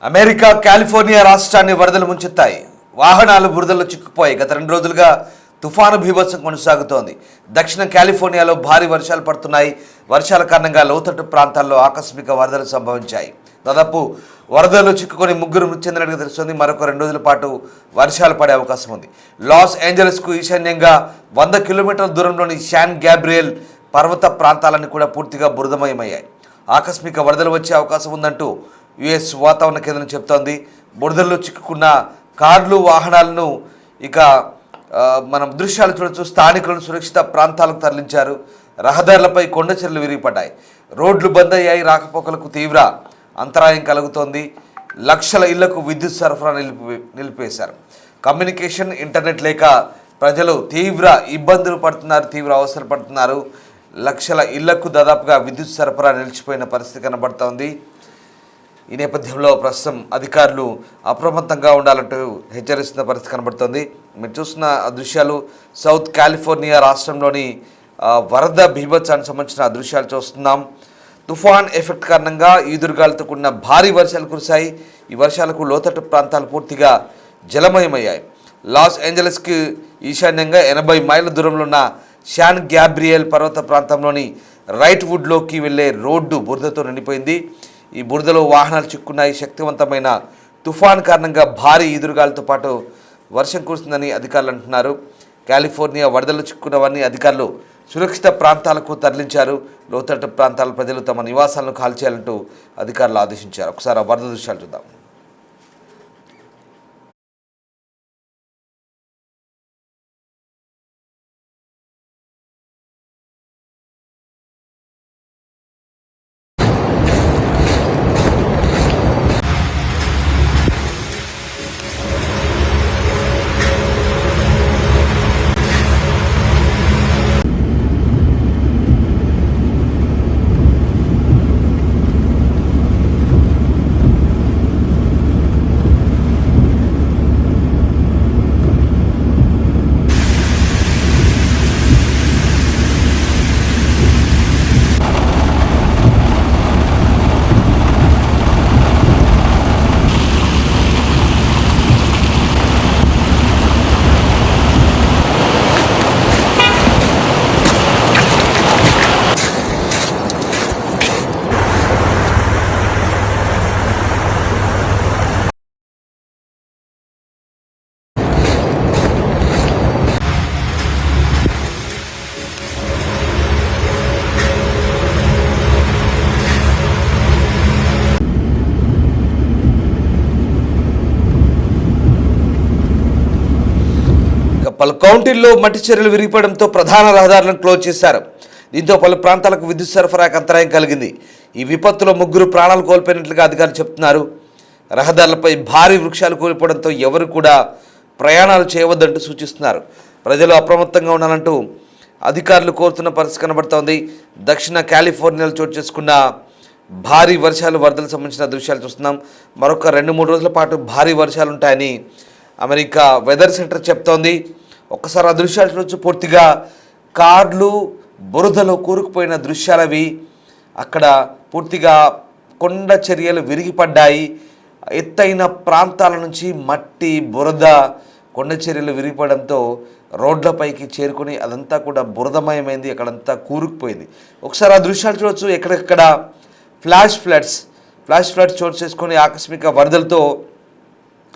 America California రాష్ట్రాన్ని వరదలు ముంచెత్తాయి. వాహనాలు బురదలో చిక్కుపోయాయి. గత 2 రోజులుగా తుఫాను బీభత్సం కొనసాగుతోంది. దక్షిణ కాలిఫోర్నియాలో భారీ వర్షాలు పడుతున్నాయి. వర్షాల కారణంగా లోతట్టు ప్రాంతాల్లో ఆకస్మిక వరదలు సంభవించాయి. దాదాపు వరదలు చిక్కుకొని 3 మృతి చెందినట్టుగా తెలుస్తోంది. మరొక 2 రోజుల పాటు వర్షాలు పడే అవకాశం ఉంది. లాస్ ఏంజలస్కు ఈశాన్యంగా 100 కిలోమీటర్ల దూరంలోని శాన్ గ్యాబ్రియల్ పర్వత ప్రాంతాలన్నీ కూడా పూర్తిగా బురదమయమయ్యాయి. ఆకస్మిక వరదలు వచ్చే అవకాశం ఉందంటూ యుఎస్ వాతావరణ కేంద్రం చెప్తోంది. బురదల్లో చిక్కుకున్న కార్లు, వాహనాలను ఇక మనం దృశ్యాలు చూడొచ్చు. స్థానికులను సురక్షిత ప్రాంతాలకు తరలించారు. రహదారులపై కొండ చర్యలు విరిగిపడ్డాయి. రోడ్లు బంద్ అయ్యాయి. రాకపోకలకు తీవ్ర అంతరాయం కలుగుతోంది. లక్షల ఇళ్లకు విద్యుత్ సరఫరా నిలిపేశారు. కమ్యూనికేషన్, ఇంటర్నెట్ లేక ప్రజలు తీవ్ర ఇబ్బందులు పడుతున్నారు, తీవ్ర అవసరం పడుతున్నారు. లక్షల ఇళ్లకు దాదాపుగా విద్యుత్ సరఫరా నిలిచిపోయిన పరిస్థితి కనబడుతోంది. ఈ నేపథ్యంలో ప్రస్తుతం అధికారులు అప్రమత్తంగా ఉండాలంటూ హెచ్చరిస్తున్న పరిస్థితి కనబడుతుంది. మీరు చూస్తున్న దృశ్యాలు సౌత్ కాలిఫోర్నియా రాష్ట్రంలోని వరద బీభత్సానికి సంబంధించిన దృశ్యాలు చూస్తున్నాం. తుఫాన్ ఎఫెక్ట్ కారణంగా ఈదురుగాలతో కూడిన భారీ వర్షాలు కురిశాయి. ఈ వర్షాలకు లోతట్టు ప్రాంతాలు పూర్తిగా జలమయమయ్యాయి. లాస్ ఏంజలస్కి ఈశాన్యంగా 80 మైళ్ళ దూరంలో ఉన్న శాన్ గ్యాబ్రియల్ పర్వత ప్రాంతంలోని రైట్ వుడ్లోకి వెళ్లే రోడ్డు బురదతో నిండిపోయింది. ఈ బురదలో వాహనాలు చిక్కున్నాయి. శక్తివంతమైన తుఫాన్ కారణంగా భారీ ఈదురుగాలతో పాటు వర్షం కురుస్తుందని అధికారులు అంటున్నారు. కాలిఫోర్నియా వరదలు చిక్కున్నవన్నీ అధికారులు సురక్షిత ప్రాంతాలకు తరలించారు. లోతట్టు ప్రాంతాల ప్రజలు తమ నివాసాలను ఖాళీ చేయాలంటూ అధికారులు ఆదేశించారు. ఒకసారి ఆ వరద దృశ్యాలు చూద్దాం. పలు కౌంటీల్లో మట్టి చర్యలు విరిగిపోవడంతో ప్రధాన రహదారులను క్లోజ్ చేశారు. దీంతో పలు ప్రాంతాలకు విద్యుత్ సరఫరాకు అంతరాయం కలిగింది. ఈ విపత్తులో 3 ప్రాణాలు కోల్పోయినట్లుగా అధికారులు చెప్తున్నారు. రహదారులపై భారీ వృక్షాలు కూలిపోవడంతో ఎవరు కూడా ప్రయాణాలు చేయవద్దంటూ సూచిస్తున్నారు. ప్రజలు అప్రమత్తంగా ఉండాలంటూ అధికారులు కోరుతున్న పరిస్థితి కనబడుతోంది. దక్షిణ కాలిఫోర్నియాలో చోటు చేసుకున్న భారీ వర్షాలు, వరదలకు సంబంధించిన దృశ్యాలు చూస్తున్నాం. మరొక 2-3 రోజుల పాటు భారీ వర్షాలు ఉంటాయని అమెరికా వెదర్ సెంటర్ చెప్తోంది. ఒక్కసారి ఆ దృశ్యాలు చూడొచ్చు. పూర్తిగా కార్లు బురదలో కూరుకుపోయిన దృశ్యాలవి. అక్కడ పూర్తిగా కొండ చర్యలు విరిగిపడ్డాయి. ఎత్తైన ప్రాంతాల నుంచి మట్టి, బురద, కొండ చర్యలు విరిగిపడంతో రోడ్లపైకి చేరుకొని అదంతా కూడా బురదమయమైంది. అక్కడంతా కూరుకుపోయింది. ఒకసారి ఆ దృశ్యాలు చూడొచ్చు. ఎక్కడెక్కడ ఫ్లాష్ ఫ్లడ్స్ చోటు చేసుకొని ఆకస్మిక వరదలతో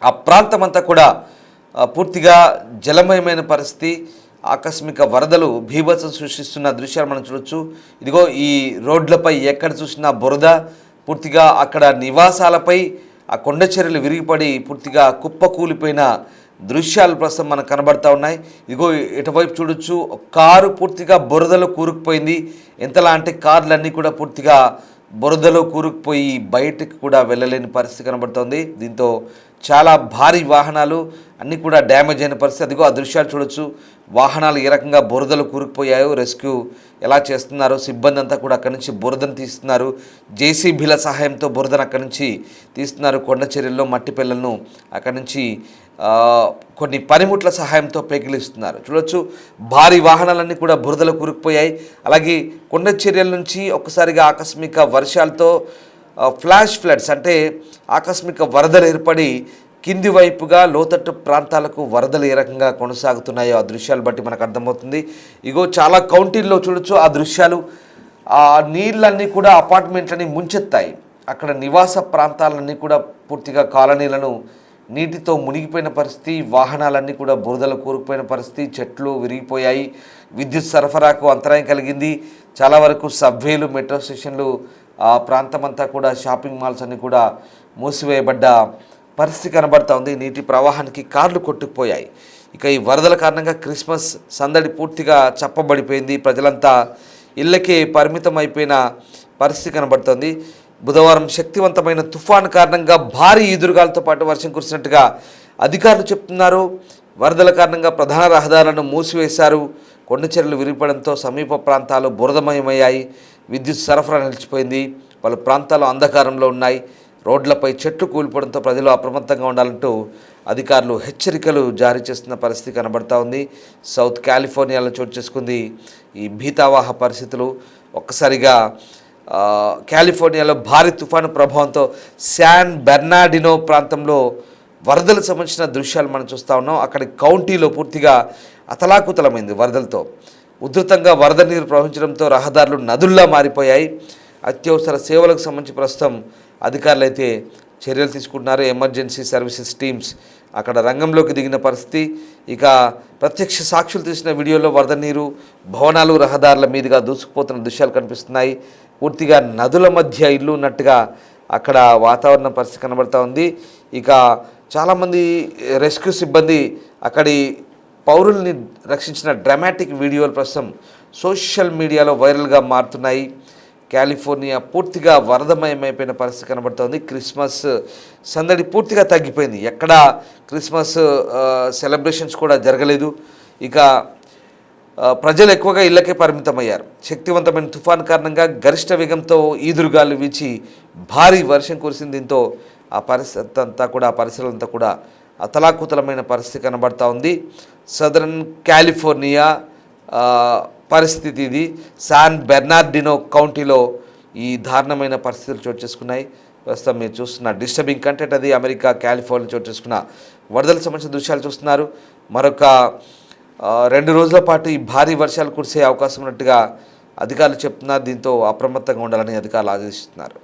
ఆ ప్రాంతం అంతా కూడా పూర్తిగా జలమయమైన పరిస్థితి. ఆకస్మిక వరదలు బీభత్సం సృష్టిస్తున్న దృశ్యాలు మనం చూడొచ్చు. ఇదిగో ఈ రోడ్లపై ఎక్కడ చూసినా బురద, పూర్తిగా అక్కడ నివాసాలపై ఆ కొండ చర్యలు విరిగిపడి పూర్తిగా కుప్పకూలిపోయిన దృశ్యాలు ప్రస్తుతం మనకు కనబడతా ఉన్నాయి. ఇదిగో ఇటువైపు చూడొచ్చు. కారు పూర్తిగా బురదలో కూరుకుపోయింది. ఎంతలా అంటే కార్లన్నీ కూడా పూర్తిగా బురదలో కూరుకుపోయి బయటకు కూడా వెళ్ళలేని పరిస్థితి కనబడుతోంది. దీంతో చాలా భారీ వాహనాలు అన్నీ కూడా డ్యామేజ్ అయిన పరిస్థితి. అదిగో ఆ దృశ్యాలు చూడొచ్చు. వాహనాలు ఏ రకంగా బురదలు కూరుకుపోయాయో, రెస్క్యూ ఎలా చేస్తున్నారో, సిబ్బంది అంతా కూడా అక్కడి నుంచి బురదను తీస్తున్నారు. జేసీబీల సహాయంతో బురదను అక్కడి నుంచి తీస్తున్నారు. కొండ చర్యల్లో మట్టి పిల్లలను అక్కడి నుంచి కొన్ని పనిముట్ల సహాయంతో పెకిలిస్తున్నారు. చూడొచ్చు, భారీ వాహనాలన్నీ కూడా బురదలో కూరుకుపోయాయి. అలాగే కొండ చర్యల నుంచి ఒక్కసారిగా ఆకస్మిక వర్షాలతో ఫ్లాష్ ఫ్లడ్స్ అంటే ఆకస్మిక వరదలు ఏర్పడి కింది వైపుగా లోతట్టు ప్రాంతాలకు వరదలు ఏ రకంగా కొనసాగుతున్నాయో ఆ దృశ్యాలు బట్టి మనకు అర్థమవుతుంది. ఇగో చాలా కౌంటీల్లో చూడొచ్చు ఆ దృశ్యాలు. ఆ నీళ్ళన్నీ కూడా అపార్ట్మెంట్లని ముంచెత్తాయి. అక్కడ నివాస ప్రాంతాలన్నీ కూడా పూర్తిగా కాలనీలను నీటితో మునిగిపోయిన పరిస్థితి, వాహనాలన్నీ కూడా బురదలు కూరుకుపోయిన పరిస్థితి, చెట్లు విరిగిపోయాయి, విద్యుత్ సరఫరాకు అంతరాయం కలిగింది. చాలా వరకు సబ్వేలు, మెట్రో స్టేషన్లు, ఆ ప్రాంతమంతా కూడా షాపింగ్ మాల్స్ అన్నీ కూడా మూసివేయబడ్డ పరిస్థితి కనబడుతూ ఉంది. నీటి ప్రవాహానికి కార్లు కొట్టుకుపోయాయి. ఇక ఈ వరదల కారణంగా క్రిస్మస్ సందడి పూర్తిగా చప్పబడిపోయింది. ప్రజలంతా ఇళ్ళకే పరిమితం అయిపోయిన పరిస్థితి కనబడుతోంది. బుధవారం శక్తివంతమైన తుఫాను కారణంగా భారీ ఈదురుగాలతో పాటు వర్షం కురిసినట్టుగా అధికారులు చెప్తున్నారు. వరదల కారణంగా ప్రధాన రహదారులను మూసివేశారు. కొండ చర్యలు విరిగిపడంతో సమీప ప్రాంతాలు బురదమయమయ్యాయి. విద్యుత్ సరఫరా నిలిచిపోయింది. పలు ప్రాంతాలు అంధకారంలో ఉన్నాయి. రోడ్లపై చెట్లు కూలిపోవడంతో ప్రజలు అప్రమత్తంగా ఉండాలంటూ అధికారులు హెచ్చరికలు జారీ చేస్తున్న పరిస్థితి కనబడతా ఉంది. సౌత్ కాలిఫోర్నియాలో చోటు చేసుకుంది ఈ భీతావహ పరిస్థితులు. ఒక్కసారిగా కాలిఫోర్నియాలో భారీ తుఫాను ప్రభావంతో శాన్ బెర్నార్డినో ప్రాంతంలో వరదలకు సంబంధించిన దృశ్యాలు మనం చూస్తూ ఉన్నాం. అక్కడి కౌంటీలో పూర్తిగా అతలాకుతలమైంది వరదలతో. ఉధృతంగా వరద నీరు ప్రవహించడంతో రహదారులు నదుల్లా మారిపోయాయి. అత్యవసర సేవలకు సంబంధించి ప్రస్తుతం అధికారులు అయితే చర్యలు తీసుకుంటున్నారు. ఎమర్జెన్సీ సర్వీసెస్ టీమ్స్ అక్కడ రంగంలోకి దిగిన పరిస్థితి. ఇక ప్రత్యక్ష సాక్షులు తీసిన వీడియోలో వరద నీరు భవనాలు, రహదారుల మీదుగా దూసుకుపోతున్న దృశ్యాలు కనిపిస్తున్నాయి. పూర్తిగా నదుల మధ్య ఇల్లు ఉన్నట్టుగా అక్కడ వాతావరణ పరిస్థితి కనబడుతూ ఉంది. ఇక చాలామంది రెస్క్యూ సిబ్బంది అక్కడి పౌరుల్ని రక్షించిన డ్రామాటిక్ వీడియోలు ప్రస్తుతం సోషల్ మీడియాలో వైరల్గా మారుతున్నాయి. కాలిఫోర్నియా పూర్తిగా వరదమయమైపోయిన పరిస్థితి కనబడుతోంది. క్రిస్మస్ సందడి పూర్తిగా తగ్గిపోయింది. ఎక్కడ క్రిస్మస్ సెలబ్రేషన్స్ కూడా జరగలేదు. ఇక ప్రజలు ఎక్కువగా ఇళ్లకే పరిమితమయ్యారు. శక్తివంతమైన తుఫాన్ కారణంగా గరిష్ట వేగంతో ఈదురుగాలు వీచి భారీ వర్షం కురిసింది. దీంతో ఆ పరిసరాలంతా కూడా అతలాకుతలమైన పరిస్థితి కనబడతా ఉంది. సదరన్ కాలిఫోర్నియా పరిస్థితి ఇది. శాన్ బెర్నార్డినో కౌంటీలో ఈ దారుణమైన పరిస్థితులు చోటు చేసుకున్నాయి. ప్రస్తుతం మీరు చూస్తున్న డిస్టర్బింగ్ కంటెంట్ అది అమెరికా కాలిఫోర్నియా చోటు చేసుకున్న వరదలకు సంబంధించిన దృశ్యాలు చూస్తున్నారు. మరొక 2 రోజుల పాటు ఈ భారీ వర్షాలు కురిసే అవకాశం ఉన్నట్టుగా అధికారులు చెప్తున్నారు. దీంతో అప్రమత్తంగా ఉండాలని అధికారులు ఆదేశిస్తున్నారు.